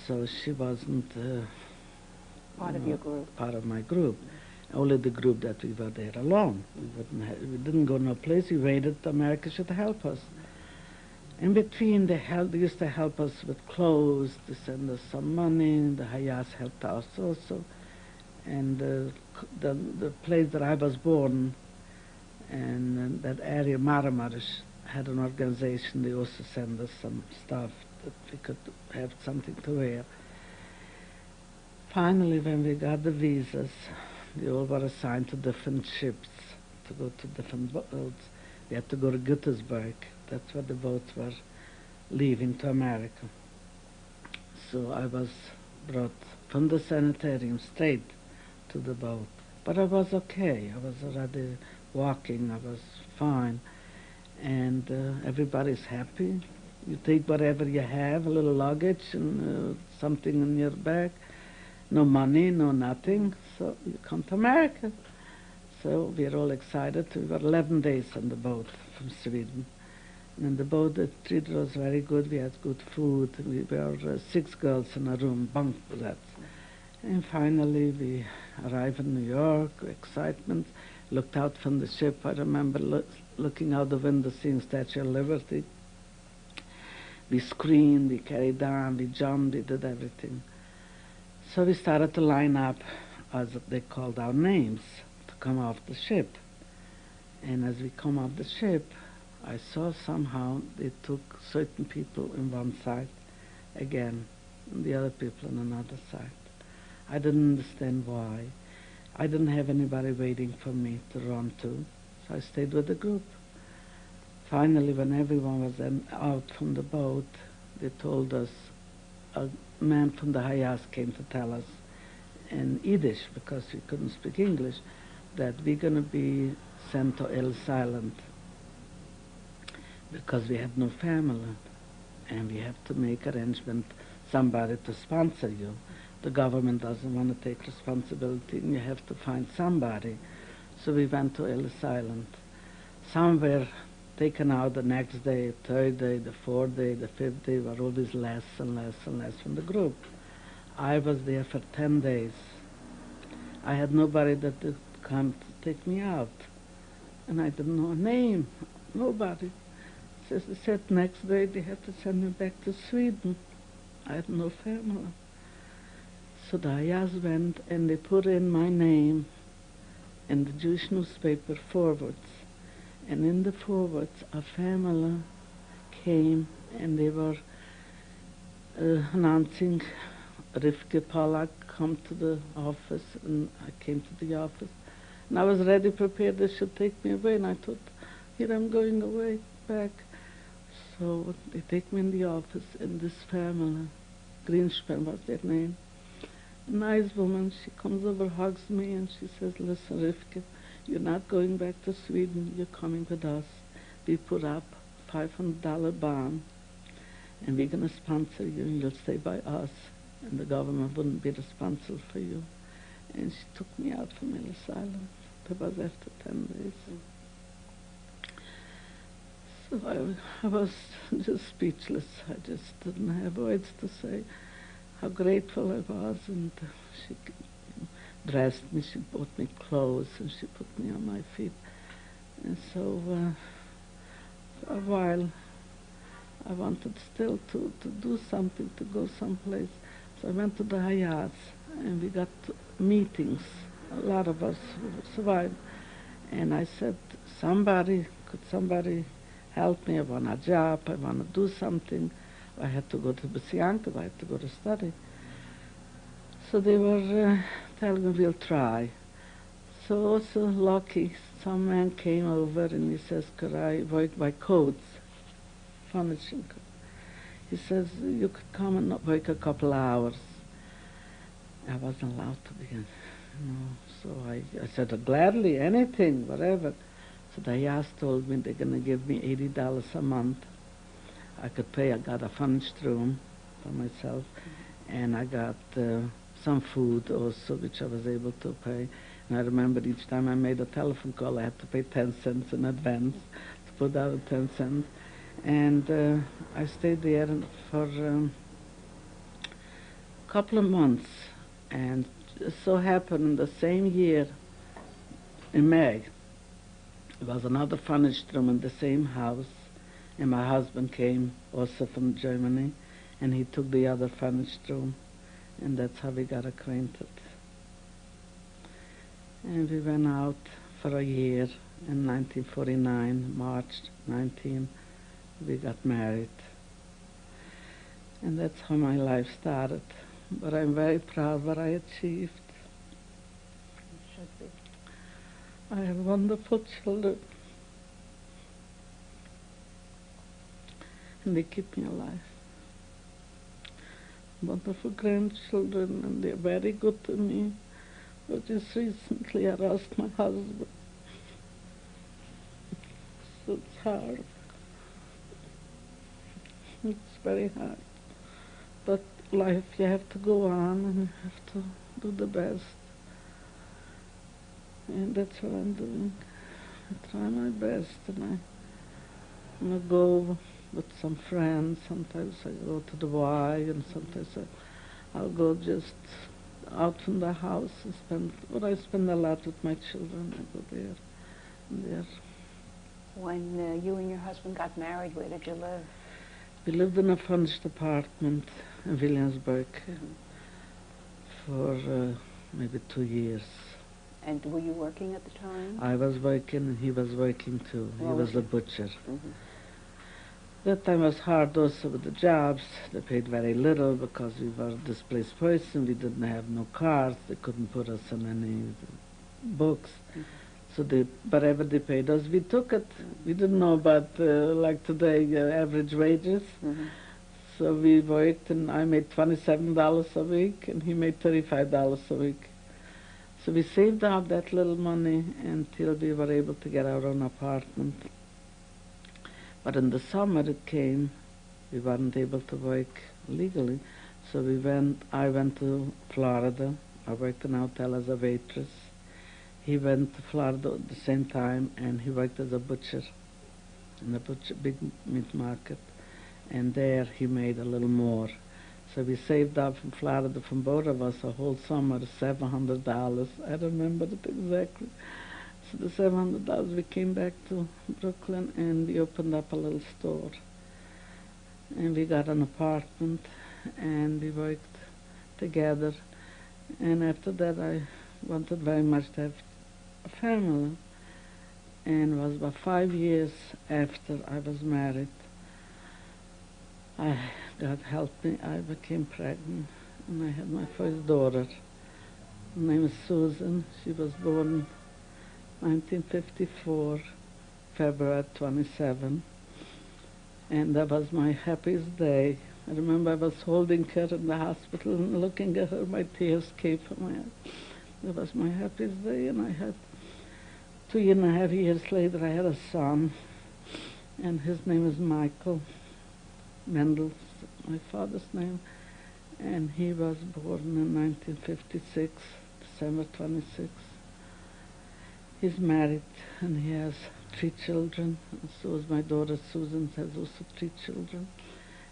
so she wasn't Part of your group. part of my group. Only the group that we were there alone. We didn't go no place. We waited America should help us. In between, they used to help us with clothes, to send us some money. The Hayas helped us also. And the place that I was born, and that area, Maramarish, had an organization. They also sent us some stuff that we could have something to wear. Finally, when we got the visas, we all were assigned to different ships to go to different boats. We had to go to Gettysburg. That's where the boats were leaving to America. So I was brought from the sanitarium straight to the boat. But I was okay. I was already walking. I was fine. And everybody's happy. You take whatever you have, a little luggage and something in your bag. No money, no nothing. So you come to America. So we are all excited. We were 11 days on the boat from Sweden. And the boat treated us very good. We had good food. We were 6 girls in a room, bunk beds. And finally we arrived in New York, excitement. Looked out from the ship. I remember looking out the window, seeing Statue of Liberty. We screamed, we carried on, we jumped, we did everything. So we started to line up, as they called our names, to come off the ship. And as we come off the ship, I saw somehow they took certain people on one side again, and the other people on another side. I didn't understand why. I didn't have anybody waiting for me to run to, so I stayed with the group. Finally, when everyone was out from the boat, they told us, a man from the Hayas came to tell us in Yiddish, because we couldn't speak English, that we're going to be sent to Ellis Island because we have no family and we have to make arrangement, somebody to sponsor you. The government doesn't want to take responsibility and you have to find somebody. So we went to Ellis Island. Some were taken out the next day, third day, the fourth day, the fifth day, were always less and less and less from the group. I was there for 10 days. I had nobody that could come to take me out. And I didn't know a name, nobody. So they said next day they had to send me back to Sweden. I had no family. So the Ayaz went and they put in my name in the Jewish newspaper forwards. And in the forwards, a family came and they were announcing Rivke Pollack come to the office, and I came to the office. And I was ready, prepared, they should take me away, and I thought, here I'm going away, back. So they take me in the office, and this family, Greenspan was their name, a nice woman, she comes over, hugs me, and she says, listen, Rivke, you're not going back to Sweden, you're coming with us. We put up $500 bond, and we're going to sponsor you, and you'll stay by us, and the government wouldn't be responsible for you. And she took me out from Ellis Island. That was after 10 days. So I was just speechless. I just didn't have words to say how grateful I was, and she dressed me, she bought me clothes, and she put me on my feet. And so for a while I wanted still to do something, to go someplace. So I went to the Hayats, and we got meetings, a lot of us who survived. And I said, could somebody help me? I want a job, I want to do something. I had to go to Besianka, I had to go to study. So they were telling me, we'll try. So also lucky, some man came over and he says, could I work by codes, furnishing codes? He says, you could come and work a couple hours. I wasn't allowed to begin, so I said, gladly, anything, whatever. So the Yas told me they're going to give me $80 a month. I could pay, I got a furnished room for myself, and I got some food also, which I was able to pay. And I remember each time I made a telephone call, I had to pay 10 cents in advance to put out 10 cents. And I stayed there for couple of months, and it so happened in the same year, in May, there was another furnished room in the same house, and my husband came also from Germany, and he took the other furnished room, and that's how we got acquainted. And we went out for a year. In 1949, March 19, we got married. And that's how my life started. But I'm very proud what I achieved. You should be. I have wonderful children. And they keep me alive. Wonderful grandchildren, and they're very good to me. But just recently I lost my husband. So it's hard. It's very hard. But life, you have to go on and you have to do the best. And that's what I'm doing. I try my best, and I go with some friends. Sometimes I go to the Y, and sometimes I'll go just out from the house and I spend a lot with my children. I go there and there. When you and your husband got married, where did you live? We lived in a furnished apartment in Williamsburg for maybe 2 years. And were you working at the time? I was working and he was working too. He was a butcher. That time was hard also with the jobs. They paid very little because we were a displaced person. We didn't have no cars. They couldn't put us in any books. So whatever they paid us, we took it. We didn't know about, like today, average wages. So we worked, and I made $27 a week, and he made $35 a week. So we saved up that little money until we were able to get our own apartment. But in the summer it came, we weren't able to work legally. So I went to Florida. I worked in a hotel as a waitress. He went to Florida at the same time, and he worked as a butcher in a big meat market. And there he made a little more. So we saved up from Florida, from both of us, a whole summer, $700. I remember it exactly. So the $700, we came back to Brooklyn, and we opened up a little store. And we got an apartment, and we worked together. And after that, I wanted very much to have a family. And it was about 5 years after I was married. God helped me, I became pregnant, and I had my first daughter. Her name is Susan. She was born 1954, February 27, and that was my happiest day. I remember I was holding her in the hospital and looking at her, my tears came from my eyes. That was my happiest day, and I had 2.5 years later, I had a son, and his name is Michael Mendel, my father's name, and he was born in 1956, December 26. He's married, and he has 3 children. And so is my daughter Susan, has also 3 children.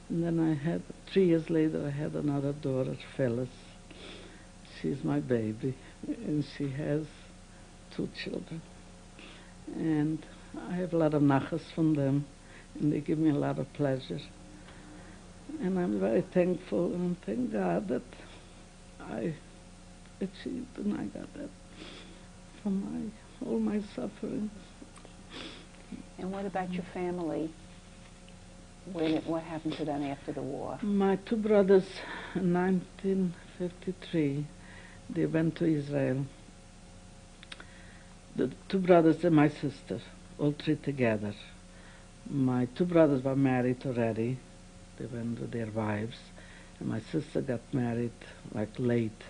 And then I had, 3 years later, I had another daughter, Phyllis. She's my baby, and she has 2 children. And I have a lot of nachas from them, and they give me a lot of pleasure. And I'm very thankful, and thank God that I achieved, and I got that from all my sufferings. And what about your family? What happened to them after the war? My 2 brothers, in 1953, they went to Israel. The 2 brothers and my sister, all 3 together. My 2 brothers were married already. They went with their wives. And my sister got married like later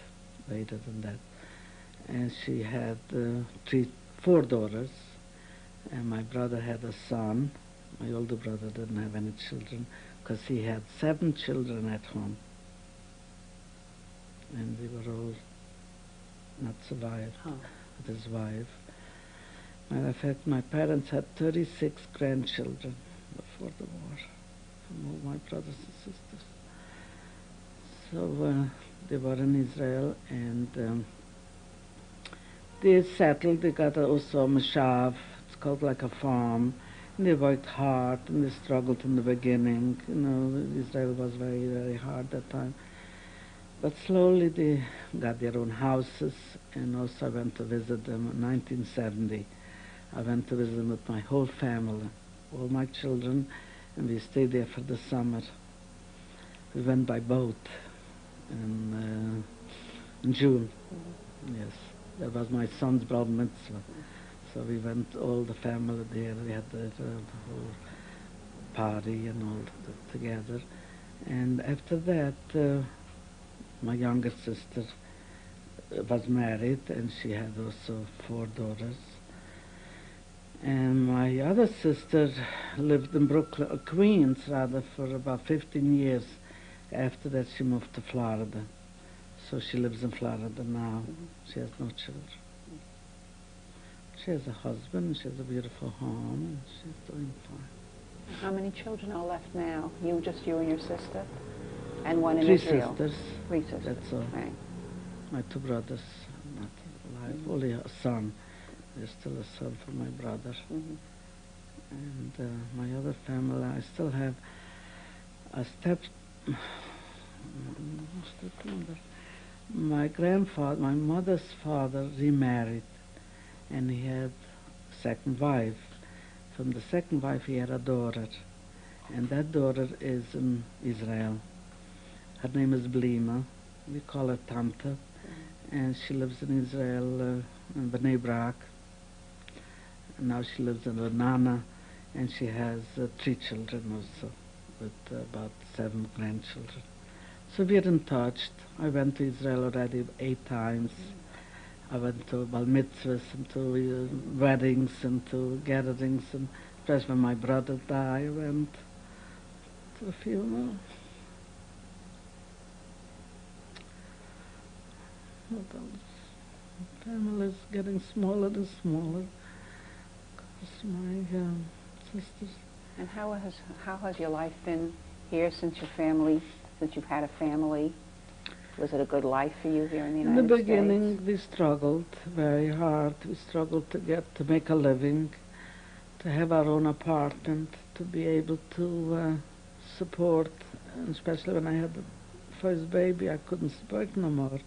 than that. And she had 4 daughters. And my brother had a son. My older brother didn't have any children because he had 7 children at home. And they were all not survived with his wife. Matter of fact, my parents had 36 grandchildren before the war, from all my brothers and sisters. So they were in Israel, and they settled. They got also a mashav. It's called like a farm. And they worked hard, and they struggled in the beginning. You know, Israel was very, very hard that time. But slowly they got their own houses, and also I went to visit them in 1970. I went to visit them with my whole family, all my children, and we stayed there for the summer. We went by boat in June. Yes, that was my son's bar mitzvah. So we went, all the family there. We had the whole party and all together. And after that, my younger sister was married, and she had also 4 daughters. And my other sister lived in Brooklyn, Queens rather, for about 15 years. After that, she moved to Florida. So she lives in Florida now. She has no children. She has a husband, she has a beautiful home, and she's doing fine. How many children are left now? Just you and your sister? And one in 3 Israel? sisters. 3 sisters. That's all. Right. My 2 brothers are not alive. Only a son. There's still a son for my brother. And my other family, I still have a my grandfather, my mother's father remarried, and he had a second wife. From the second wife he had a daughter, and that daughter is in Israel. Her name is Blima. We call her Tante, and she lives in Israel, in Bnei Brak. And now she lives in Renana, and she has 3 children also, with about 7 grandchildren. So we're in touch. I went to Israel already 8 times. I went to bar mitzvahs and to weddings and to gatherings, and especially when my brother died, I went to a funeral. Family is getting smaller and smaller because my sisters. And how has your life been here since you've had a family? Was it a good life for you here in the United States? In the beginning, we struggled very hard. We struggled to make a living, to have our own apartment, to be able to support, and especially when I had the first baby, I couldn't work no more.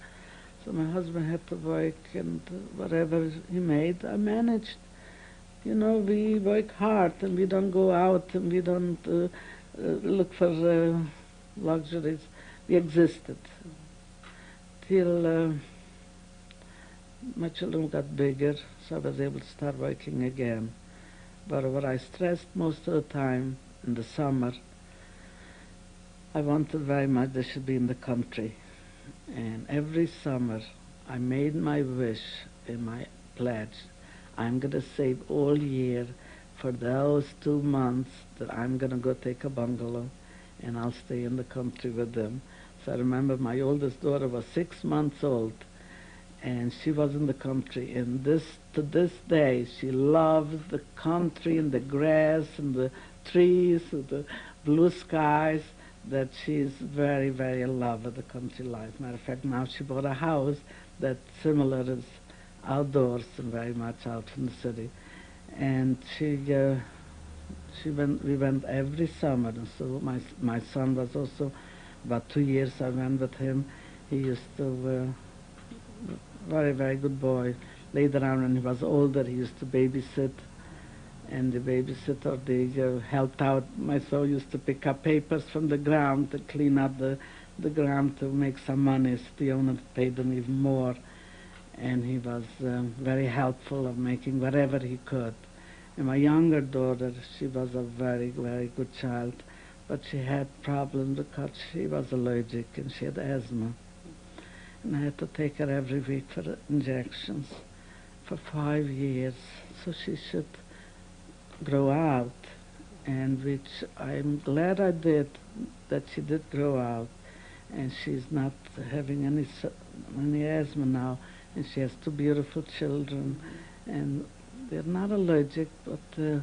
So my husband had to work, and whatever he made, I managed. You know, we work hard, and we don't go out, and we don't look for luxuries. We existed till my children got bigger, so I was able to start working again. But what I stressed most of the time in the summer, I wanted very much they should be in the country. And every summer, I made my wish in my pledge. I'm going to save all year for those 2 months that I'm going to go take a bungalow, and I'll stay in the country with them. So I remember my oldest daughter was 6 months old, and she was in the country. And to this day, she loves the country and the grass and the trees and the blue skies, that she's very, very in love with the country life. Matter of fact, now she bought a house that's similar as outdoors and very much out from the city. And we went every summer. And so my son was also, about 2 years I went with him. He used to, very, very good boy. Later on, when he was older, he used to babysit. And the babysitter, they helped out. My son used to pick up papers from the ground to clean up the ground to make some money. So the owner paid them even more. And he was very helpful of making whatever he could. And my younger daughter, she was a very, very good child, but she had problems because she was allergic and she had asthma. And I had to take her every week for injections for 5 years, so she should grow out, and which I'm glad I did, that she did grow out, and she's not having any asthma now, and she has 2 beautiful children, and they're not allergic, but the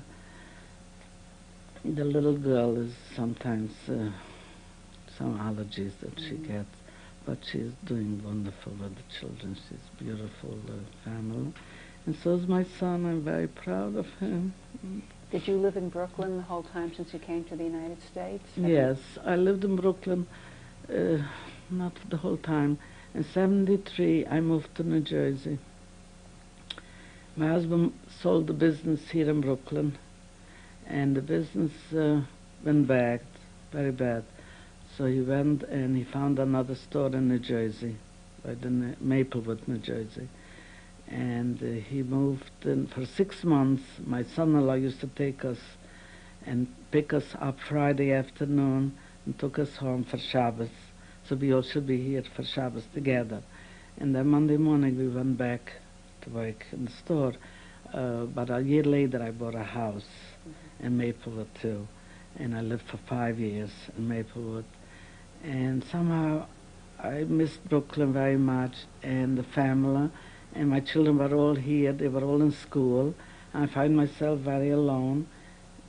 little girl is sometimes some allergies that she gets. but she's doing wonderful with the children. She's beautiful family. And so is my son. I'm very proud of him. Did you live in Brooklyn the whole time since you came to the United States? Yes, I lived in Brooklyn, not the whole time. In '73, I moved to New Jersey. My husband sold the business here in Brooklyn, and the business went back very bad. So he went and he found another store in New Jersey, right in Maplewood, New Jersey. And he moved in for 6 months. My son-in-law used to take us and pick us up Friday afternoon and took us home for Shabbos. So we all should be here for Shabbos together. And then Monday morning we went back to work in the store. But a year later I bought a house in Maplewood too. And I lived for 5 years in Maplewood. And somehow I missed Brooklyn very much and the family. And my children were all here. They were all in school. I find myself very alone.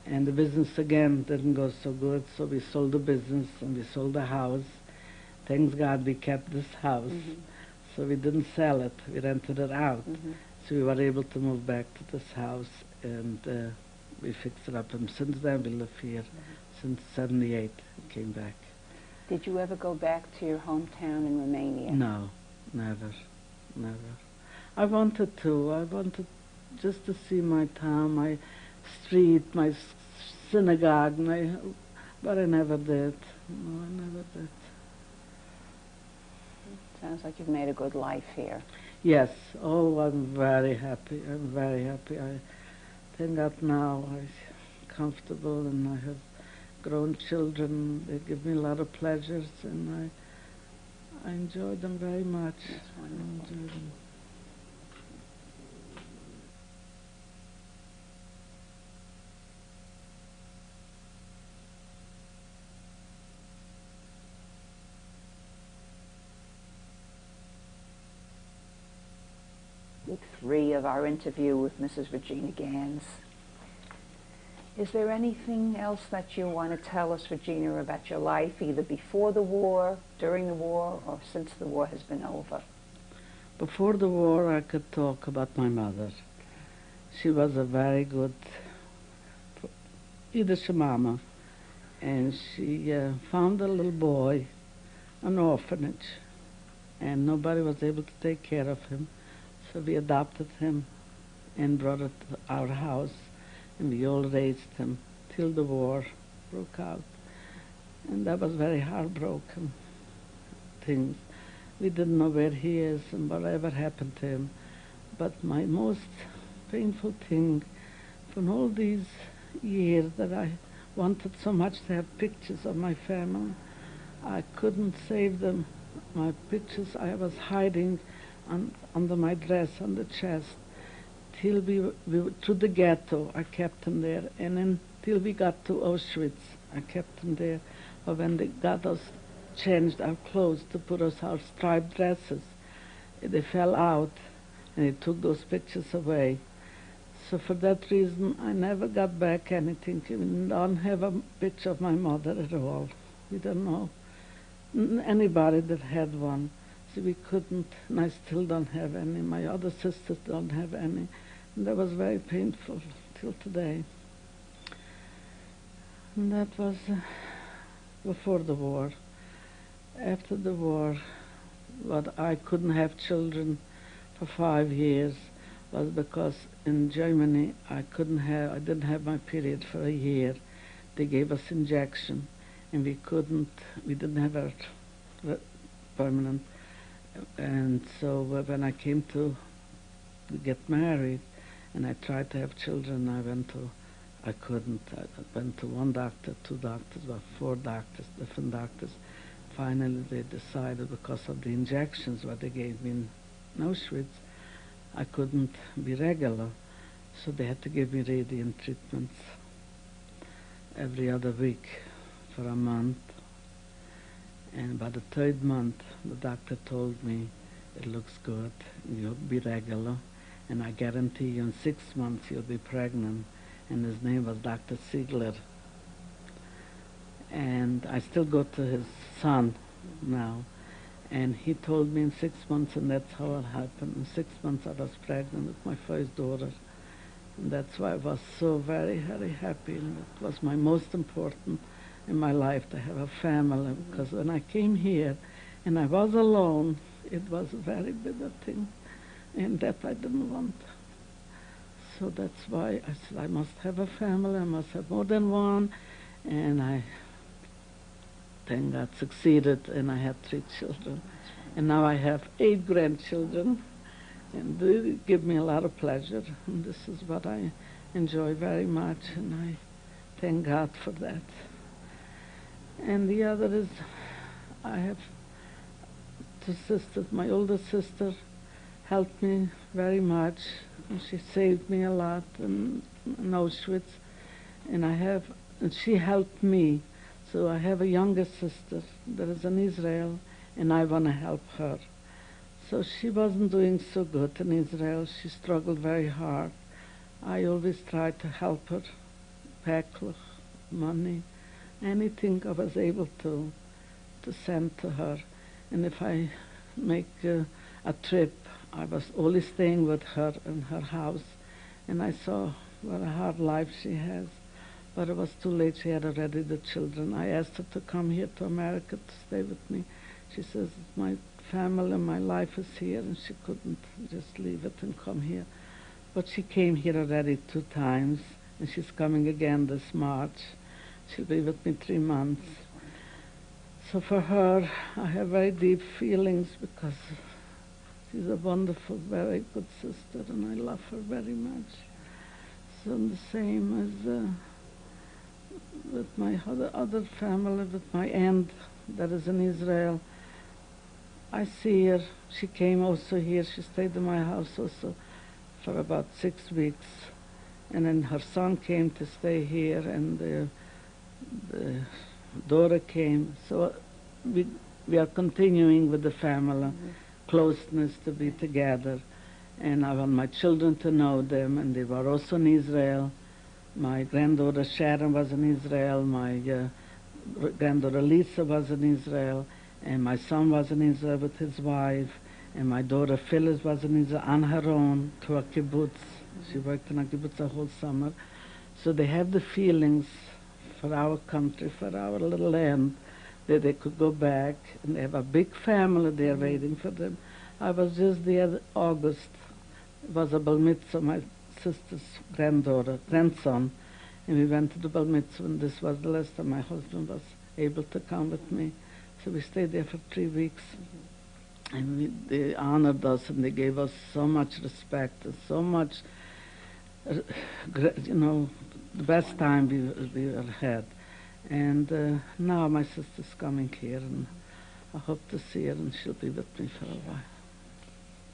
And the business again didn't go so good. So we sold the business and we sold the house. Thanks God we kept this house. So we didn't sell it. We rented it out. So we were able to move back to this house and we fixed it up. And since then we live here. Since '78 we came back. Did you ever go back to your hometown in Romania? No, never, never. I wanted to. I wanted just to see my town, my street, my synagogue, but I never did. No, I never did. Sounds like you've made a good life here. Yes. Oh, I'm very happy. I'm very happy. I thank God now I'm comfortable and I have grown children. They give me a lot of pleasures and I enjoy them very much. That's I wonderful. enjoy them. Week 3 of our interview with Mrs. Regina Ganz. Is there anything else that you want to tell us, Regina, about your life, either before the war, during the war, or since the war has been over? Before the war, I could talk about my mother. She was a very good Yiddish mama, and she found a little boy, an orphanage, and nobody was able to take care of him. So we adopted him and brought it to our house, and we all raised him till the war broke out. And that was very heartbroken things. We didn't know where he is and whatever happened to him. But my most painful thing from all these years that I wanted so much to have pictures of my family, I couldn't save them. My pictures I was hiding under my dress on the chest till we through the ghetto. I kept them there, and until we got to Auschwitz, I kept them there. But when they got us changed our clothes to put us our striped dresses, they fell out, and they took those pictures away. So for that reason, I never got back anything. We don't have a picture of my mother at all. We don't know anybody that had one. So we couldn't, and I still don't have any. My other sisters don't have any. And that was very painful till today. And that was before the war. After the war, what I couldn't have children for 5 years was because in Germany I didn't have my period for a year. They gave us injection, and we didn't have a permanent. And so when I came to get married and I tried to have children, I couldn't. I went to one doctor, 2 doctors, about 4 doctors, different doctors. Finally they decided, because of the injections what they gave me in Auschwitz, I couldn't be regular. So they had to give me radiant treatments every other week for a month. And by the 3rd month, the doctor told me, it looks good, you'll be regular, and I guarantee you in 6 months you'll be pregnant. And his name was Dr. Ziegler. And I still go to his son now. And he told me in 6 months, and that's how it happened. In 6 months I was pregnant with my first daughter. And that's why I was so very, very happy. And it was my most important in my life to have a family. Because when I came here and I was alone, it was a very bitter thing. And that I didn't want. So that's why I said I must have a family, I must have more than one. And I, thank God, succeeded, and I had 3 children. And now I have 8 grandchildren, and they give me a lot of pleasure. And this is what I enjoy very much, and I thank God for that. And the other is, I have 2 sisters. My older sister helped me very much, and she saved me a lot in Auschwitz. And she helped me. So I have a younger sister that is in Israel, and I want to help her. So she wasn't doing so good in Israel. She struggled very hard. I always tried to help her, pack money, anything I was able to send to her. And if I make a trip, I was always staying with her in her house. And I saw what a hard life she has. But it was too late. She had already the children. I asked her to come here to America to stay with me. She says, my family, my life is here, and she couldn't just leave it and come here. But she came here already 2 times, and she's coming again this March. She'll be with me 3 months. So for her, I have very deep feelings because she's a wonderful, very good sister, and I love her very much. So the same as with my other family, with my aunt that is in Israel. I see her. She came also here. She stayed in my house also for about 6 weeks. And then her son came to stay here, and the daughter came. So we are continuing with the family, closeness, to be together. And I want my children to know them, and they were also in Israel. My granddaughter Sharon was in Israel, my granddaughter Lisa was in Israel, and my son was in Israel with his wife, and my daughter Phyllis was in Israel on her own to a kibbutz. She worked in a kibbutz the whole summer. So they have the feelings for our country, for our little land, that they could go back, and they have a big family there waiting for them. I was just there August. It was a bar mitzvah, my sister's grandson, and we went to the bar mitzvah, and this was the last time my husband was able to come with me. So we stayed there for 3 weeks, and they honored us, and they gave us so much respect and so much, the best time we ever had. And now my sister's coming here, and I hope to see her, and she'll be with me for a while.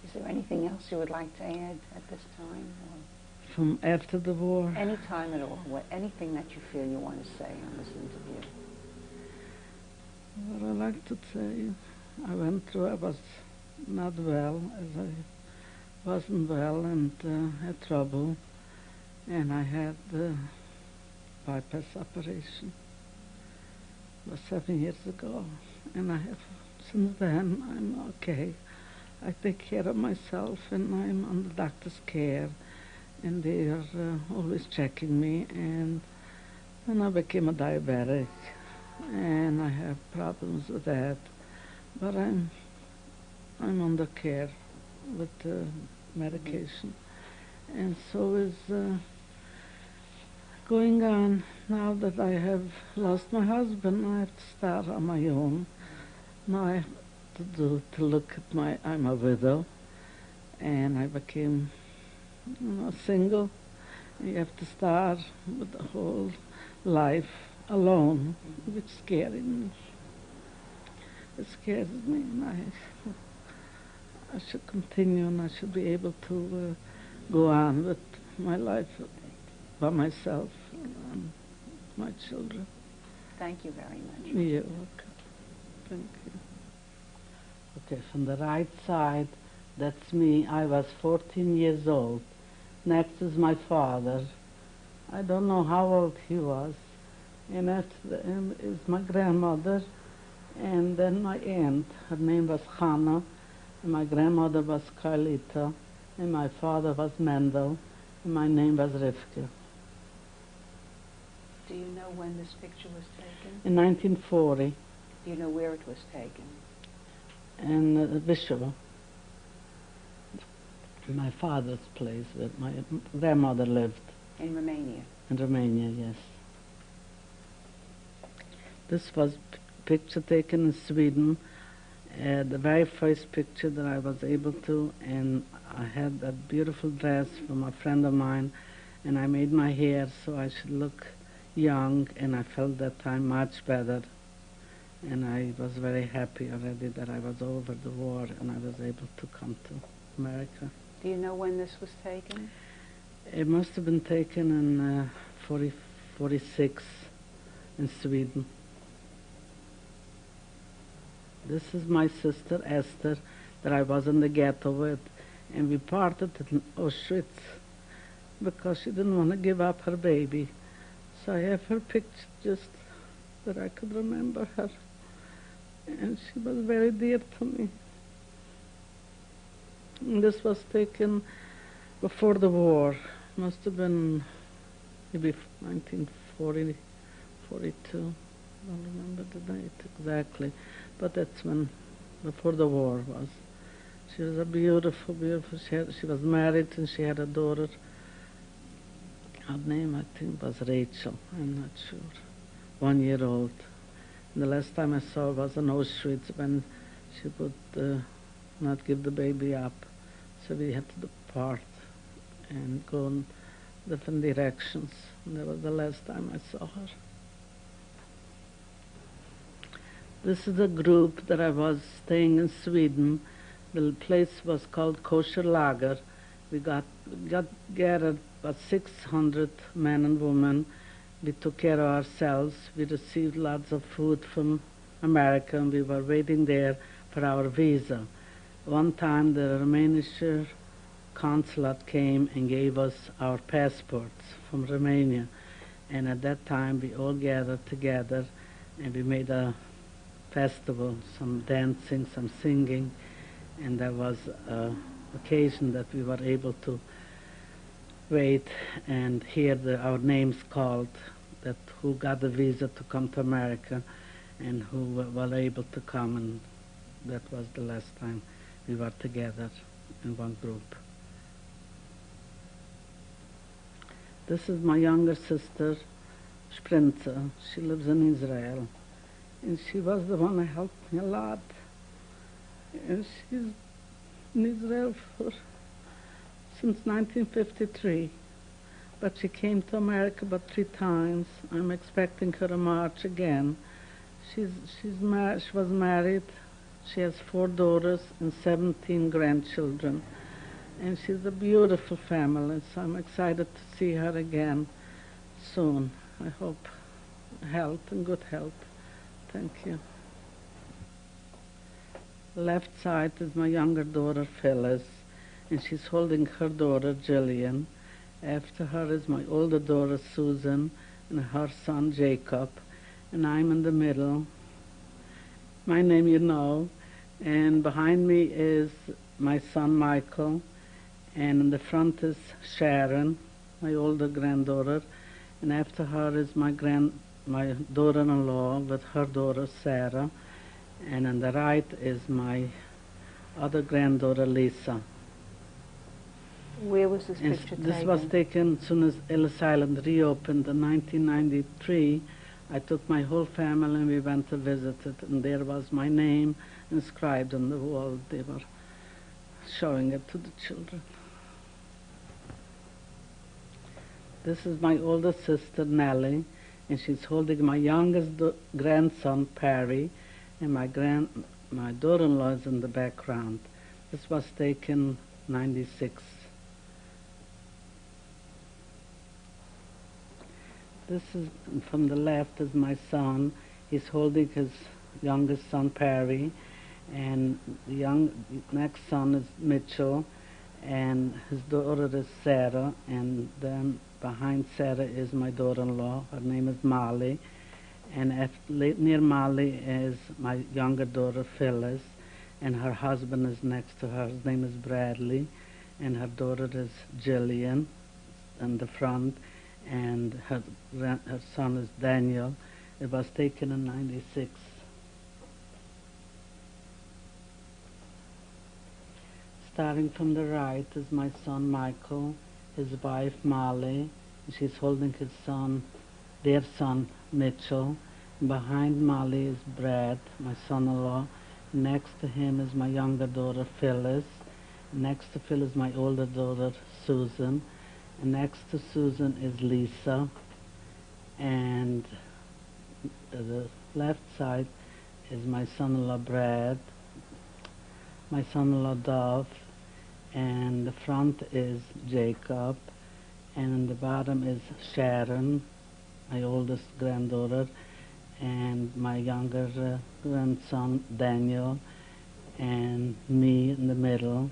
Is there anything else you would like to add at this time? Or from after the war? Any time at all. Anything that you feel you want to say on this interview? What I like to say, I was not well, as I wasn't well, and had trouble, and I had the bypass operation. It was 7 years ago, and since then, I'm okay. I take care of myself, and I'm under doctor's care, and they are always checking me. And then I became a diabetic, and I have problems with that. But I'm under care with medication, and so is going on. Now that I have lost my husband, I have to start on my own. Now I have to look at I'm a widow, and I became single. You have to start with the whole life alone, which scares me. It scares me, and I should continue, and I should be able to go on with my life by myself and my children. Thank you very much. You're welcome. Thank you. Okay, from the right side, that's me. I was 14 years old. Next is my father. I don't know how old he was. And after him is my grandmother. And then my aunt, her name was Hannah, and my grandmother was Carlita, and my father was Mendel, and my name was Rivka. Do you know when this picture was taken? In 1940, Do you know where it was taken? in Vishova, my father's place where my grandmother lived. In Romania? In Romania, yes. This was picture taken in Sweden, the very first picture that I was able to, and I had that beautiful dress from a friend of mine, and I made my hair so I should look young, and I felt that time much better, and I was very happy already that I was over the war and I was able to come to America. Do you know when this was taken? It must have been taken in 46 in Sweden. This is my sister Esther that I was in the ghetto with, and we parted in Auschwitz because she didn't want to give up her baby. So I have her picture just that I could remember her, and she was very dear to me. And this was taken before the war. Must have been maybe 1940, 42. I don't remember the date exactly, but that's when, before the war was. She was a beautiful, beautiful, she was married and she had a daughter. Her name, I think, was Rachel, I'm not sure. 1 year old. And the last time I saw her was in Auschwitz when she would not give the baby up. So we had to depart and go in different directions. And that was the last time I saw her. This is a group that I was staying in Sweden. The place was called Kosher Lager. We got gathered about 600 men and women. We took care of ourselves. We received lots of food from America, and we were waiting there for our visa. One time the Romanian consulate came and gave us our passports from Romania. And at that time we all gathered together and we made a festival, some dancing, some singing, and that was an occasion that we were able to wait and hear our names called, that who got the visa to come to America and who were able to come, and that was the last time we were together in one group. This is my younger sister, Sprinza. She lives in Israel. And she was the one that helped me a lot. And she's in Israel since 1953. But she came to America about 3 times. I'm expecting her to march again. She was married. She has 4 daughters and 17 grandchildren. And she's a beautiful family, so I'm excited to see her again soon. I hope health and good health. Thank you. Left side is my younger daughter Phyllis, and she's holding her daughter Jillian. After her is my older daughter Susan and her son Jacob, and I'm in the middle. My name you know, and behind me is my son Michael, and in the front is Sharon, my older granddaughter, and after her is my daughter-in-law with her daughter Sarah, and on the right is my other granddaughter Lisa. Where was this picture taken? This was taken as soon as Ellis Island reopened in 1993. I took my whole family and we went to visit it, and there was my name inscribed on the wall. They were showing it to the children. This is my older sister Nellie, and she's holding my youngest grandson Perry, and my daughter-in-law is in the background. This was taken 96. This is from the left is my son. He's holding his youngest son Perry, and the next son is Mitchell, and his daughter is Sarah, and then behind Sarah is my daughter-in-law. Her name is Molly, And near Mali is my younger daughter Phyllis, and her husband is next to her. His name is Bradley, and her daughter is Jillian in the front, and her son is Daniel. It was taken in '96. Starting from the right is my son Michael, his wife Molly. She's holding his son, their son Mitchell. Behind Molly is Brad, my son-in-law. Next to him is my younger daughter Phyllis. Next to Phyllis, my older daughter Susan. And next to Susan is Lisa. And the left side is my son-in-law Brad, my son-in-law Dove, and the front is Jacob, and in the bottom is Sharon, my oldest granddaughter, and my younger grandson Daniel, and me in the middle,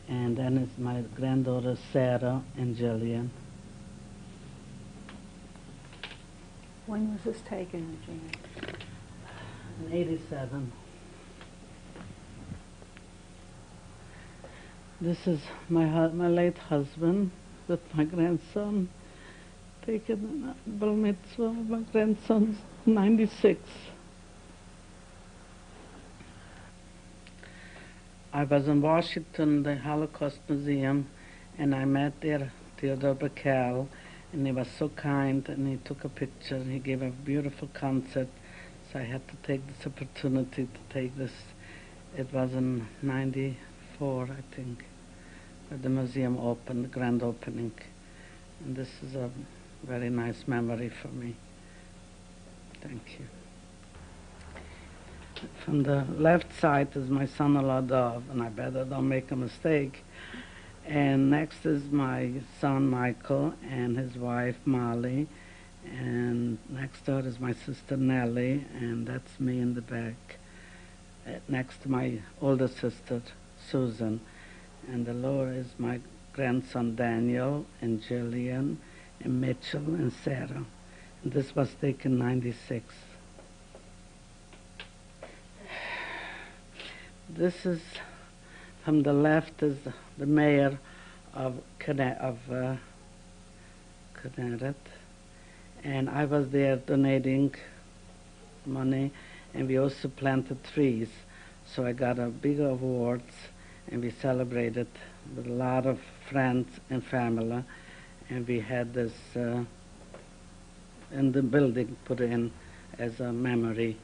and then it's my granddaughter Sarah and Jillian. When was this taken, Regina? In '87. This is my late husband with my grandson, taken in Bar Mitzvah of my grandson's '96. I was in Washington, the Holocaust Museum, and I met there Theodore Bacall, and he was so kind, and he took a picture, and he gave a beautiful concert, so I had to take this opportunity to take this. It was in '94, I think, the museum opened, the grand opening. And this is a very nice memory for me. Thank you. From the left side is my son-in-law Dov, and I better don't make a mistake. And next is my son Michael and his wife Molly. And next door is my sister Nellie, and that's me in the back. Next to my older sister Susan. And the lower is my grandson Daniel and Jillian and Mitchell and Sarah. And this was taken '96. This is, from the left is the mayor of Connecticut. And I was there donating money, and we also planted trees. So I got a big awards, and we celebrated with a lot of friends and family, and we had this in the building put in as a memory.